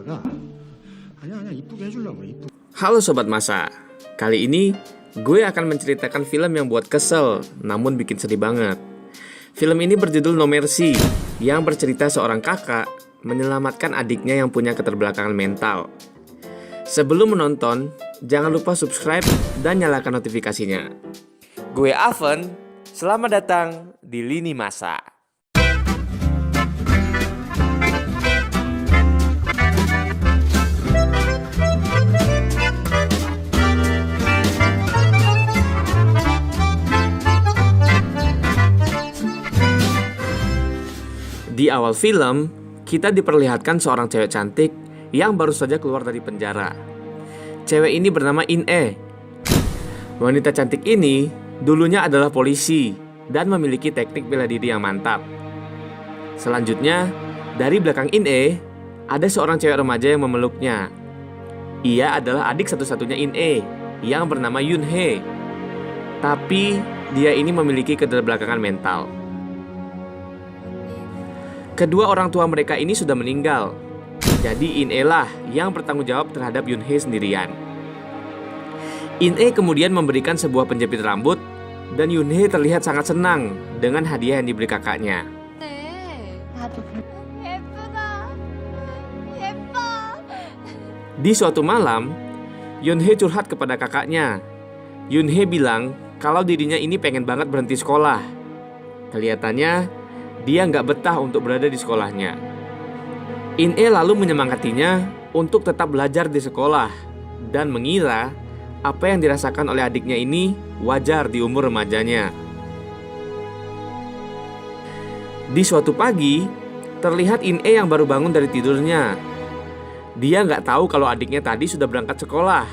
아빠가 아니야 이쁘게 해주려고 그래. 이쁘. Halo Sobat Masa, kali ini gue akan menceritakan film yang buat kesel namun bikin sedih banget. Film ini berjudul No Mercy, yang bercerita seorang kakak menyelamatkan adiknya yang punya keterbelakangan mental. Sebelum menonton, jangan lupa subscribe dan nyalakan notifikasinya. Gue Alvan, selamat datang di Lini Masa. Di awal film, kita diperlihatkan seorang cewek cantik yang baru saja keluar dari penjara. Cewek ini bernama In-e. Wanita cantik ini dulunya adalah polisi dan memiliki teknik bela diri yang mantap. Selanjutnya, dari belakang In-e, ada seorang cewek remaja yang memeluknya. Ia adalah adik satu-satunya In-e yang bernama Yoon-hee. Tapi, dia ini memiliki keterbelakangan mental. Kedua orang tua mereka ini sudah meninggal. Jadi In-e lah yang bertanggung jawab terhadap Yoon-hee sendirian. In-e kemudian memberikan sebuah penjepit rambut dan Yoon-hee terlihat sangat senang dengan hadiah yang diberi kakaknya. Di suatu malam, Yoon-hee curhat kepada kakaknya. Yoon-hee bilang kalau dirinya ini pengen banget berhenti sekolah. Kelihatannya dia nggak betah untuk berada di sekolahnya. In-e lalu menyemangatinya untuk tetap belajar di sekolah dan mengira apa yang dirasakan oleh adiknya ini wajar di umur remajanya. Di suatu pagi, terlihat In-e yang baru bangun dari tidurnya. Dia nggak tahu kalau adiknya tadi sudah berangkat sekolah.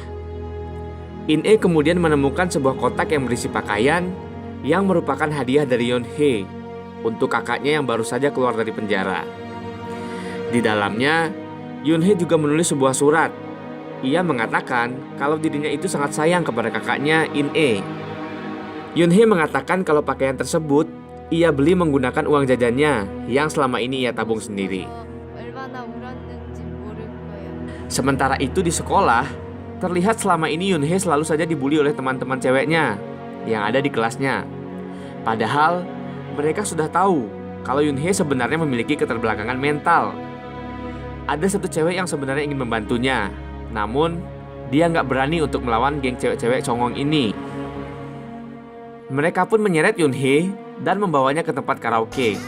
In-e kemudian menemukan sebuah kotak yang berisi pakaian yang merupakan hadiah dari Yoon-hee untuk kakaknya yang baru saja keluar dari penjara. Di dalamnya, Yoon-hee juga menulis sebuah surat. Ia mengatakan kalau dirinya itu sangat sayang kepada kakaknya In-e. Yoon-hee mengatakan kalau pakaian tersebut ia beli menggunakan uang jajannya yang selama ini ia tabung sendiri. Sementara itu di sekolah, terlihat selama ini Yoon-hee selalu saja dibully oleh teman-teman ceweknya yang ada di kelasnya. Padahal mereka sudah tahu kalau Yoon-hee sebenarnya memiliki keterbelakangan mental. Ada satu cewek yang sebenarnya ingin membantunya, namun dia nggak berani untuk melawan geng cewek-cewek congong ini. Mereka pun menyeret Yoon-hee dan membawanya ke tempat karaoke.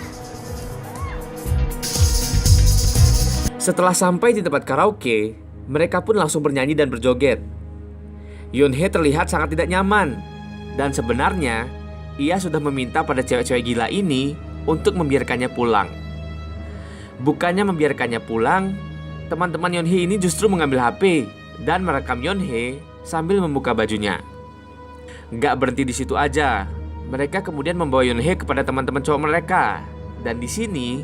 Setelah sampai di tempat karaoke, mereka pun langsung bernyanyi dan berjoget. Yoon-hee terlihat sangat tidak nyaman, dan sebenarnya ia sudah meminta pada cewek-cewek gila ini untuk membiarkannya pulang. Bukannya membiarkannya pulang, teman-teman Yoon-hee ini justru mengambil HP dan merekam Yoon-hee sambil membuka bajunya. Gak berhenti di situ aja, mereka kemudian membawa Yoon-hee kepada teman-teman cowok mereka. Dan di sini,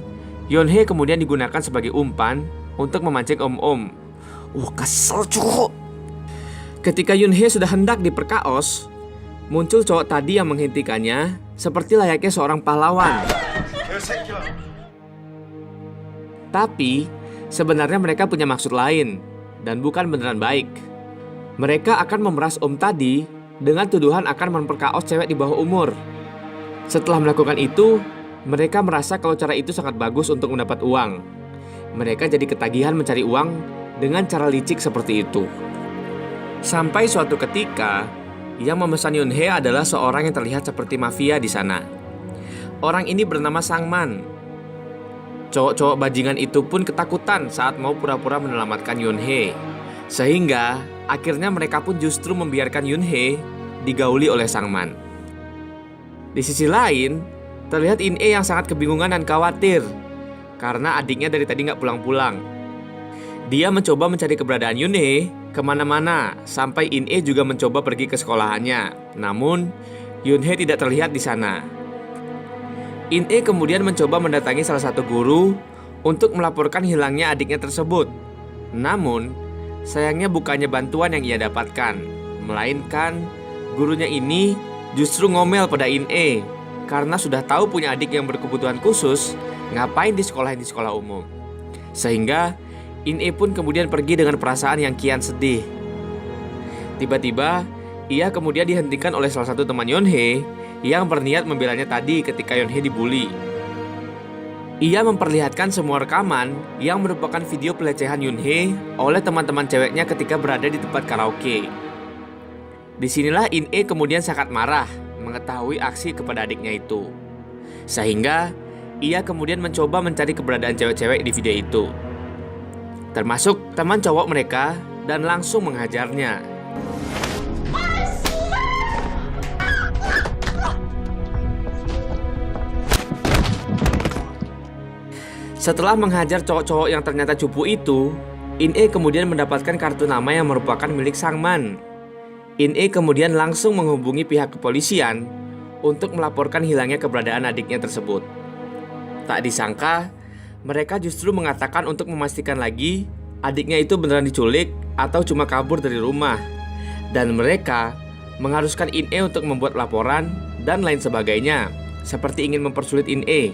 Yoon-hee kemudian digunakan sebagai umpan untuk memancing om-om. Kesel cuy. Ketika Yoon-hee sudah hendak diperkaos, muncul cowok tadi yang menghentikannya seperti layaknya seorang pahlawan. Tapi sebenarnya mereka punya maksud lain dan bukan beneran baik. Mereka akan memeras om tadi dengan tuduhan akan memperkaos cewek di bawah umur. Setelah melakukan itu, mereka merasa kalau cara itu sangat bagus untuk mendapat uang. Mereka jadi ketagihan mencari uang dengan cara licik seperti itu. Sampai suatu ketika, yang memesan Yoon-hee adalah seorang yang terlihat seperti mafia di sana. Orang ini bernama Sang-man. Cowok-cowok bajingan itu pun ketakutan saat mau pura-pura menyelamatkan Yoon-hee. Sehingga akhirnya mereka pun justru membiarkan Yoon-hee digauli oleh Sang-man. Di sisi lain, terlihat In-e yang sangat kebingungan dan khawatir karena adiknya dari tadi nggak pulang-pulang. Dia mencoba mencari keberadaan Yoon-hee kemana-mana, sampai In-e juga mencoba pergi ke sekolahannya. Namun, Yoon-hee tidak terlihat di sana. In-e kemudian mencoba mendatangi salah satu guru untuk melaporkan hilangnya adiknya tersebut. Namun, sayangnya bukannya bantuan yang ia dapatkan, melainkan gurunya ini justru ngomel pada In-e karena sudah tahu punya adik yang berkebutuhan khusus, ngapain di sekolah umum. Sehingga In-e pun kemudian pergi dengan perasaan yang kian sedih. Tiba-tiba, ia kemudian dihentikan oleh salah satu teman Yonhye yang berniat membelanya tadi ketika Yonhye dibully. Ia memperlihatkan semua rekaman yang merupakan video pelecehan Yonhye oleh teman-teman ceweknya ketika berada di tempat karaoke. Disinilah In-e kemudian sangat marah mengetahui aksi kepada adiknya itu. Sehingga ia kemudian mencoba mencari keberadaan cewek-cewek di video itu, termasuk teman cowok mereka, dan langsung menghajarnya. Setelah menghajar cowok-cowok yang ternyata cupu itu, In-e kemudian mendapatkan kartu nama yang merupakan milik Sangman. In-e kemudian langsung menghubungi pihak kepolisian untuk melaporkan hilangnya keberadaan adiknya tersebut. Tak disangka, mereka justru mengatakan untuk memastikan lagi adiknya itu beneran diculik atau cuma kabur dari rumah. Dan mereka mengharuskan In-e untuk membuat laporan dan lain sebagainya, seperti ingin mempersulit In-e.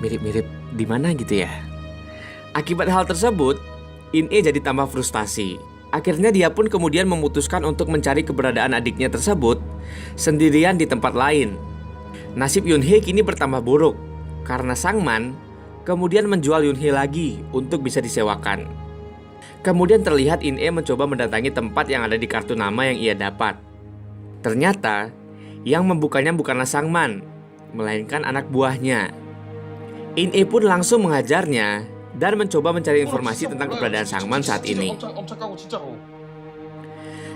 Mirip-mirip di mana gitu ya. Akibat hal tersebut, In-e jadi tambah frustasi. Akhirnya dia pun kemudian memutuskan untuk mencari keberadaan adiknya tersebut sendirian di tempat lain. Nasib Yonhye kini bertambah buruk karena Sangman kemudian menjual Yonhye lagi untuk bisa disewakan. Kemudian terlihat In-e mencoba mendatangi tempat yang ada di kartu nama yang ia dapat. Ternyata yang membukanya bukanlah Sangman, melainkan anak buahnya. In-e pun langsung menghajarnya dan mencoba mencari informasi tentang keberadaan Sangman saat ini.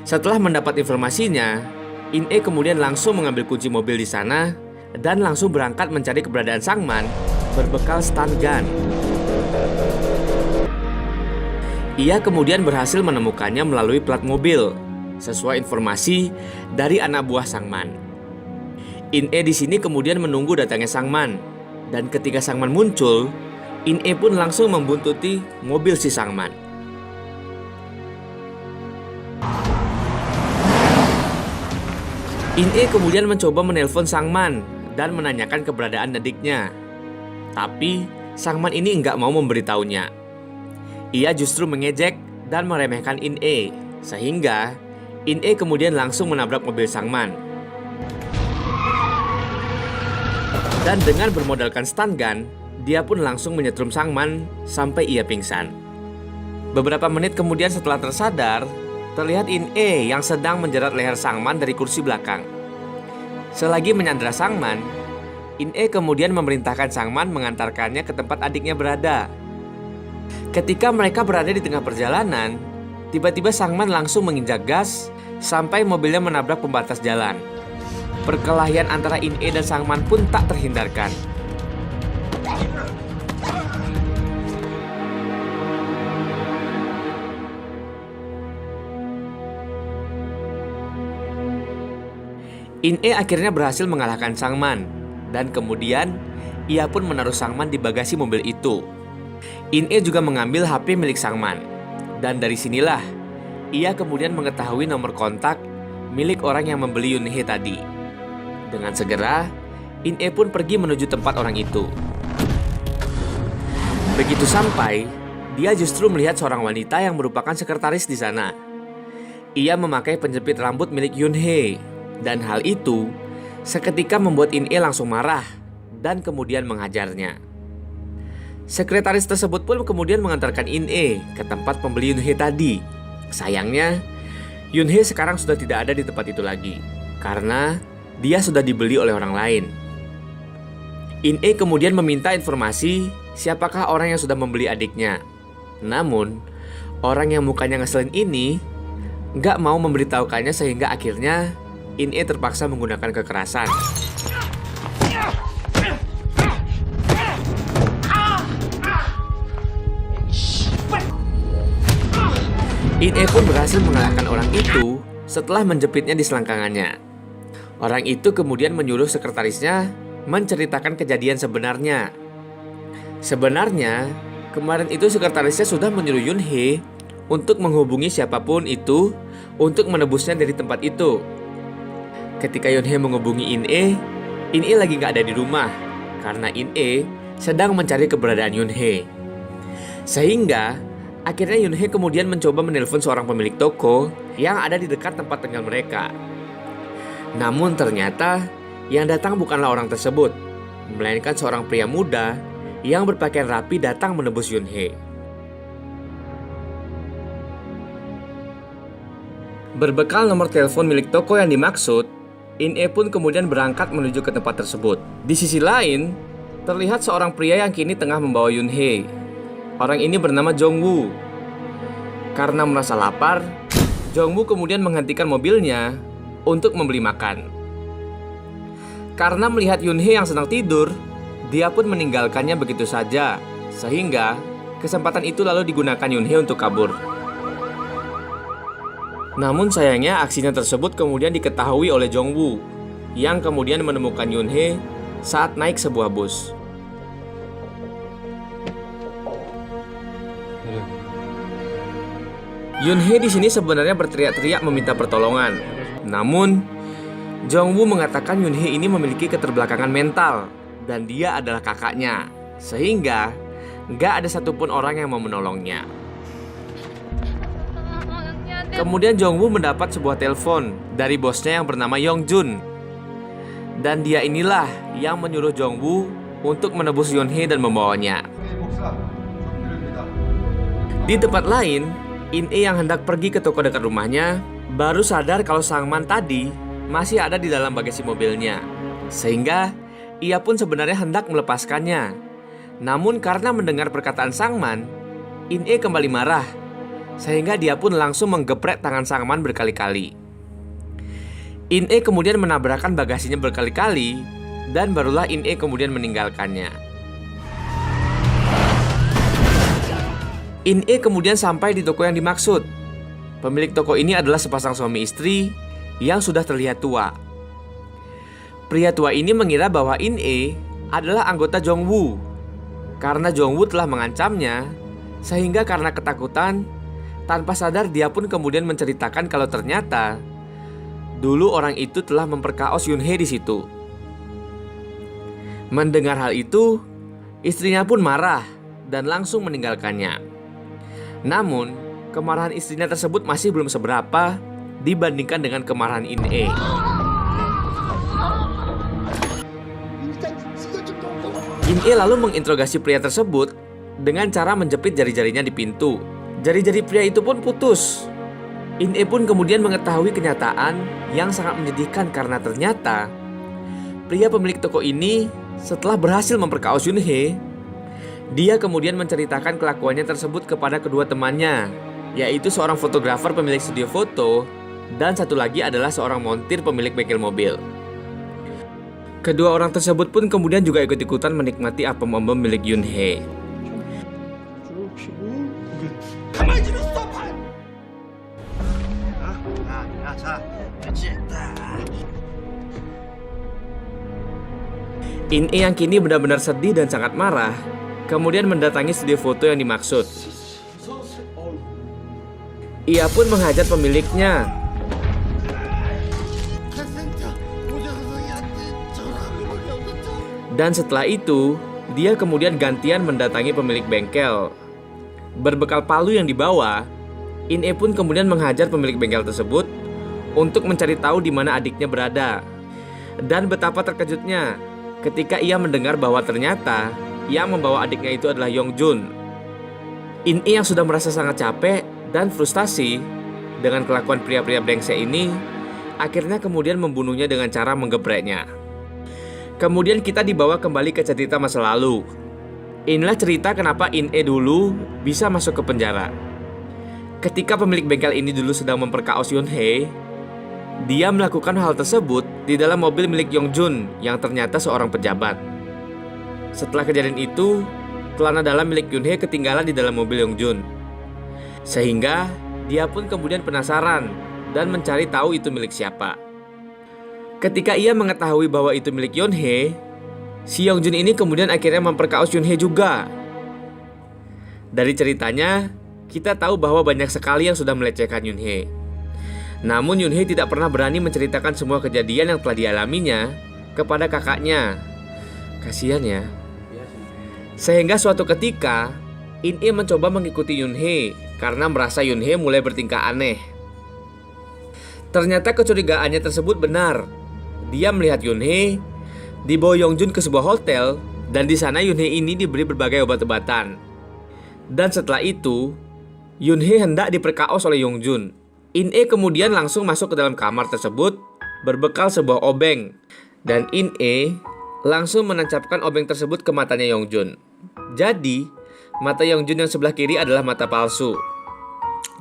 Setelah mendapat informasinya, In-e kemudian langsung mengambil kunci mobil di sana dan langsung berangkat mencari keberadaan Sangman berbekal stun gun. Ia kemudian berhasil menemukannya melalui plat mobil sesuai informasi dari anak buah Sangman. In-e di sini kemudian menunggu datangnya Sangman, dan ketika Sangman muncul, In-e pun langsung membuntuti mobil si Sangman. In-e kemudian mencoba menelpon Sangman dan menanyakan keberadaan adiknya. Tapi Sangman ini nggak mau memberitahunya. Ia justru mengejek dan meremehkan In-e, sehingga In-e kemudian langsung menabrak mobil Sangman. Dan dengan bermodalkan stun gun, dia pun langsung menyetrum Sangman sampai ia pingsan. Beberapa menit kemudian setelah tersadar, terlihat In-e yang sedang menjerat leher Sangman dari kursi belakang. Selagi menyandera Sangman, In-e kemudian memerintahkan Sangman mengantarkannya ke tempat adiknya berada. Ketika mereka berada di tengah perjalanan, tiba-tiba Sangman langsung menginjak gas sampai mobilnya menabrak pembatas jalan. Perkelahian antara In-e dan Sangman pun tak terhindarkan. In-e akhirnya berhasil mengalahkan Sangman, dan kemudian ia pun menaruh Sangman di bagasi mobil itu. In-e juga mengambil HP milik Sangman, dan dari sinilah ia kemudian mengetahui nomor kontak milik orang yang membeli Yonhye tadi. Dengan segera, In-e pun pergi menuju tempat orang itu. Begitu sampai, dia justru melihat seorang wanita yang merupakan sekretaris di sana. Ia memakai penjepit rambut milik Yonhye. Dan hal itu seketika membuat In-e langsung marah dan kemudian menghajarnya. Sekretaris tersebut pun kemudian mengantarkan In-e ke tempat pembeli Yonhye tadi. Sayangnya, Yonhye sekarang sudah tidak ada di tempat itu lagi karena dia sudah dibeli oleh orang lain. In-e kemudian meminta informasi siapakah orang yang sudah membeli adiknya. Namun, orang yang mukanya ngeselin ini nggak mau memberitahukannya, sehingga akhirnya In-e terpaksa menggunakan kekerasan. In-e pun berhasil mengalahkan orang itu setelah menjepitnya di selangkangannya. Orang itu kemudian menyuruh sekretarisnya menceritakan kejadian sebenarnya. Sebenarnya, kemarin itu sekretarisnya sudah menyuruh Yonhye untuk menghubungi siapapun itu untuk menebusnya dari tempat itu. Ketika Yonhye menghubungi In-e, In-e lagi gak ada di rumah karena In-e sedang mencari keberadaan Yonhye. Sehingga Akhirnya Yunhee kemudian mencoba menelpon seorang pemilik toko yang ada di dekat tempat tinggal mereka. Namun ternyata yang datang bukanlah orang tersebut, melainkan seorang pria muda yang berpakaian rapi datang menebus Yunhee. Berbekal nomor telepon milik toko yang dimaksud, In-e pun kemudian berangkat menuju ke tempat tersebut. Di sisi lain, terlihat seorang pria yang kini tengah membawa Yunhee. Orang ini bernama Jong-woo. Karena merasa lapar, Jong-woo kemudian menghentikan mobilnya untuk membeli makan. Karena melihat Yunhee yang sedang tidur, dia pun meninggalkannya begitu saja, sehingga kesempatan itu lalu digunakan Yunhee untuk kabur. Namun sayangnya aksinya tersebut kemudian diketahui oleh Jong-woo, yang kemudian menemukan Yunhee saat naik sebuah bus. Yunhee di sini sebenarnya berteriak-teriak meminta pertolongan. Namun, Jong-woo mengatakan Yunhee ini memiliki keterbelakangan mental dan dia adalah kakaknya, sehingga nggak ada satupun orang yang mau menolongnya. Kemudian Jong-woo mendapat sebuah telepon dari bosnya yang bernama Yong-jun. Dan dia inilah yang menyuruh Jong-woo untuk menebus Yunhee dan membawanya. Di tempat lain, In-e yang hendak pergi ke toko dekat rumahnya baru sadar kalau sang man tadi masih ada di dalam bagasi mobilnya. Sehingga ia pun sebenarnya hendak melepaskannya. Namun karena mendengar perkataan sang man, In-e kembali marah, sehingga dia pun langsung menggeprek tangan sang man berkali-kali. In-e kemudian menabrakkan bagasinya berkali-kali, dan barulah In-e kemudian meninggalkannya. In-e kemudian sampai di toko yang dimaksud. Pemilik toko ini adalah sepasang suami istri yang sudah terlihat tua. Pria tua ini mengira bahwa In-e adalah anggota Jong-woo, karena Jong-woo telah mengancamnya, sehingga karena ketakutan, tanpa sadar dia pun kemudian menceritakan kalau ternyata dulu orang itu telah memperkaos Yunhee di situ. Mendengar hal itu, istrinya pun marah dan langsung meninggalkannya. Namun, kemarahan istrinya tersebut masih belum seberapa dibandingkan dengan kemarahan In-e. In-e lalu menginterogasi pria tersebut dengan cara menjepit jari-jarinya di pintu. Jari-jari pria itu pun putus. In-e pun kemudian mengetahui kenyataan yang sangat menyedihkan karena ternyata pria pemilik toko ini setelah berhasil memperkaos Yunhee, dia kemudian menceritakan kelakuannya tersebut kepada kedua temannya, yaitu seorang fotografer pemilik studio foto dan satu lagi adalah seorang montir pemilik bengkel mobil. Kedua orang tersebut pun kemudian juga ikut-ikutan menikmati apem-apem milik Yunhee. In-e yang kini benar-benar sedih dan sangat marah, kemudian mendatangi studio foto yang dimaksud. Ia pun menghajar pemiliknya. Dan setelah itu, dia kemudian gantian mendatangi pemilik bengkel. Berbekal palu yang dibawa, In-e pun kemudian menghajar pemilik bengkel tersebut untuk mencari tahu di mana adiknya berada. Dan betapa terkejutnya ketika ia mendengar bahwa ternyata yang membawa adiknya itu adalah Yong-jun. In-e yang sudah merasa sangat capek dan frustasi dengan kelakuan pria-pria brengsek ini, akhirnya kemudian membunuhnya dengan cara menggepreknya. Kemudian kita dibawa kembali ke cerita masa lalu. Inilah cerita kenapa In-e dulu bisa masuk ke penjara. Ketika pemilik bengkel ini dulu sedang memperkaos Yunhee, dia melakukan hal tersebut di dalam mobil milik Yong-jun yang ternyata seorang pejabat. Setelah kejadian itu, celana dalam milik Yunhee ketinggalan di dalam mobil Yong-jun. Sehingga dia pun kemudian penasaran dan mencari tahu itu milik siapa. Ketika ia mengetahui bahwa itu milik Yunhee, si Yong-jun ini kemudian akhirnya memperkaos Yunhee juga. Dari ceritanya, kita tahu bahwa banyak sekali yang sudah melecehkan Yunhee. Namun Yunhee tidak pernah berani menceritakan semua kejadian yang telah dialaminya kepada kakaknya. Kasihan ya. Sehingga suatu ketika, In-e mencoba mengikuti Yun-hee karena merasa Yun-hee mulai bertingkah aneh. Ternyata kecurigaannya tersebut benar. Dia melihat Yun-hee dibawa Yongjun ke sebuah hotel, dan di sana Yun-hee ini diberi berbagai obat-obatan. Dan setelah itu, Yun-hee hendak diperkaos oleh Yongjun. In-e kemudian langsung masuk ke dalam kamar tersebut berbekal sebuah obeng, dan In-e langsung menancapkan obeng tersebut ke matanya Yongjun. Jadi, mata Yongjun yang sebelah kiri adalah mata palsu.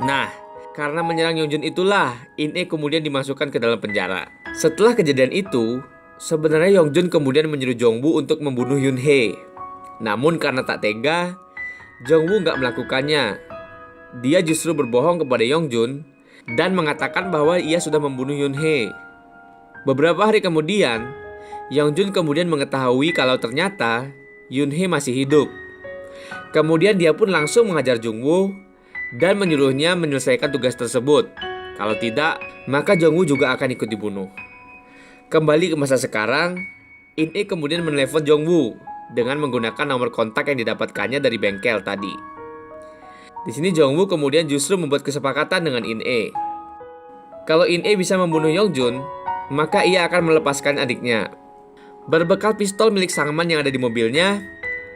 Nah, karena menyerang Yongjun itulah In-e kemudian dimasukkan ke dalam penjara. Setelah kejadian itu, sebenarnya Yongjun kemudian menyuruh Jong-woo untuk membunuh Yun-hee. Namun karena tak tega, Jong-woo nggak melakukannya. Dia justru berbohong kepada Yongjun dan mengatakan bahwa ia sudah membunuh Yun-hee. Beberapa hari kemudian, Yongjun kemudian mengetahui kalau ternyata Yun-hee masih hidup. Kemudian dia pun langsung mengajar Jong-woo dan menyuruhnya menyelesaikan tugas tersebut. Kalau tidak, maka Jong-woo juga akan ikut dibunuh. Kembali ke masa sekarang, In-e kemudian menelepon Jong-woo dengan menggunakan nomor kontak yang didapatkannya dari bengkel tadi. Di sini Jong-woo kemudian justru membuat kesepakatan dengan In-e. Kalau In-e bisa membunuh Yongjun, maka ia akan melepaskan adiknya. Berbekal pistol milik Sangman yang ada di mobilnya,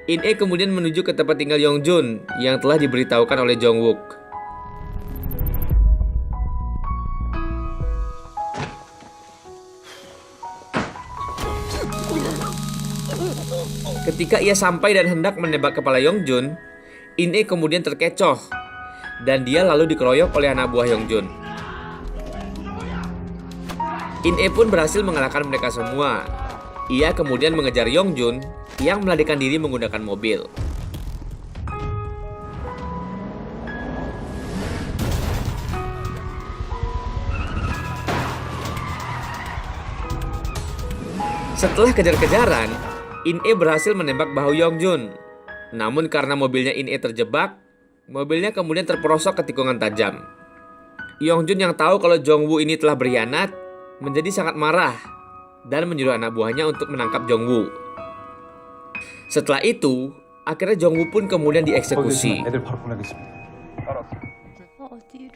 In-e kemudian menuju ke tempat tinggal Yongjun yang telah diberitahukan oleh Jong-wook. Ketika ia sampai dan hendak menembak kepala Yongjun, In-e kemudian terkecoh dan dia lalu dikeroyok oleh anak buah Yongjun. In-e pun berhasil mengalahkan mereka semua. Ia kemudian mengejar Yongjun yang melarikan diri menggunakan mobil. Setelah kejar-kejaran, In-e berhasil menembak bahu Yongjun. Namun karena mobilnya In-e terjebak, mobilnya kemudian terperosok ke tikungan tajam. Yongjun yang tahu kalau Jong-woo ini telah berkhianat menjadi sangat marah dan menyuruh anak buahnya untuk menangkap Jong-woo. Setelah itu, akhirnya Jong-woo pun kemudian dieksekusi. 애들 바로 보내겠습니다. 어디로?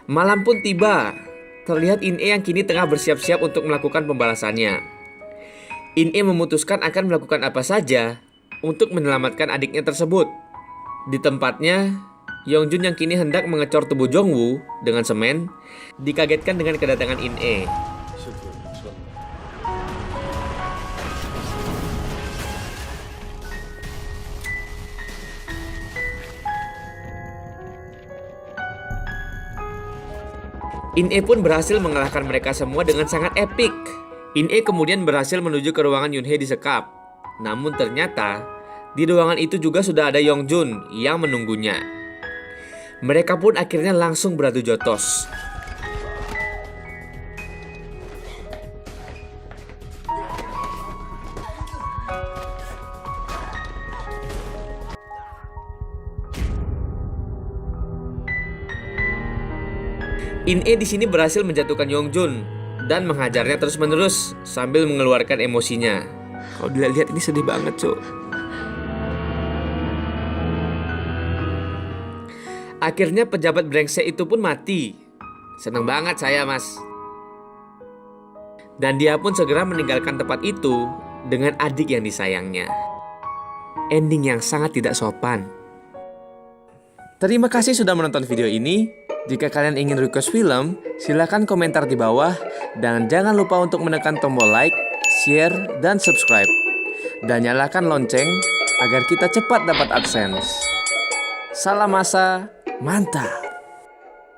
Malam pun tiba. Terlihat In-e yang kini tengah bersiap-siap untuk melakukan pembalasannya. In-e memutuskan akan melakukan apa saja untuk menyelamatkan adiknya tersebut. Di tempatnya, Yongjun yang kini hendak mengecor tubuh Jong-woo dengan semen dikagetkan dengan kedatangan In-e. In-e pun berhasil mengalahkan mereka semua dengan sangat epik. In-e kemudian berhasil menuju ke ruangan Yun-hee disekap. Namun ternyata di ruangan itu juga sudah ada Yongjun yang menunggunya. Mereka pun akhirnya langsung beradu jotos. In-e di sini berhasil menjatuhkan Yongjun dan menghajarnya terus-menerus sambil mengeluarkan emosinya. Kalau dilihat ini sedih banget, Cuk. Akhirnya pejabat brengsek itu pun mati. Seneng banget saya, Mas. Dan dia pun segera meninggalkan tempat itu dengan adik yang disayangnya. Ending yang sangat tidak sopan. Terima kasih sudah menonton video ini. Jika kalian ingin request film, silakan komentar di bawah. Dan jangan lupa untuk menekan tombol like, share, dan subscribe. Dan nyalakan lonceng agar kita cepat dapat AdSense. Salam masa, mantap!